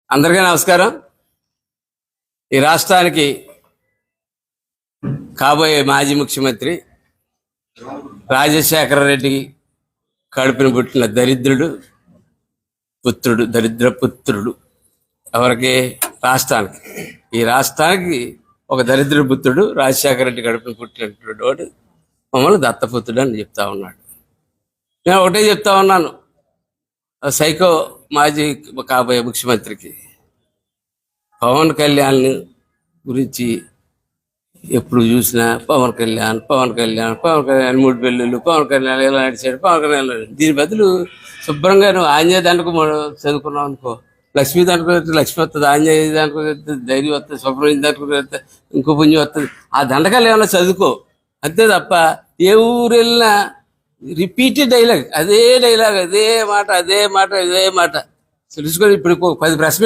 అందరికీ నమస్కారం. ఈ రాష్ట్రానికి కాబోయే మాజీ ముఖ్యమంత్రి రాజశేఖర రెడ్డి కడుపుని పుట్టిన దరిద్ర పుత్రుడు ఎవరికి? రాష్ట్రానికి. ఈ రాష్ట్రానికి ఒక దరిద్ర పుత్రుడు రాజశేఖర రెడ్డి కడుపుని పుట్టినటువంటి వాడు మమ్మల్ని దత్తపుత్రుడు అని చెప్తా ఉన్నాడు. నేను ఒకటే చెప్తా ఉన్నాను, సైకో మాజీ కాబోయే ముఖ్యమంత్రికి పవన్ కళ్యాణ్ గురించి ఎప్పుడు చూసినా పవన్ కళ్యాణ్ 3 పెళ్ళిళ్ళు, పవన్ కళ్యాణ్ ఎలా నడిచాడు, పవన్ కళ్యాణ్. దీని బదులు శుభ్రంగా నువ్వు ఆంజనేయ దండకు చదువుకున్నావు అనుకో, లక్ష్మీ దండకు లక్ష్మి వస్తుంది, ఆంజనేయ దండకు ధైర్యం వస్తుంది, సుబ్రహ్మణ్యం దండకు ఇంకో పుణ్యం వస్తుంది. ఆ దండకాలు ఏమైనా చదువుకో అంతే తప్ప ఏ ఊరు వెళ్ళినా రిపీటెడ్ డైలాగ్, అదే మాట తెలుసుకొని ఇప్పుడు 10 ప్రశ్న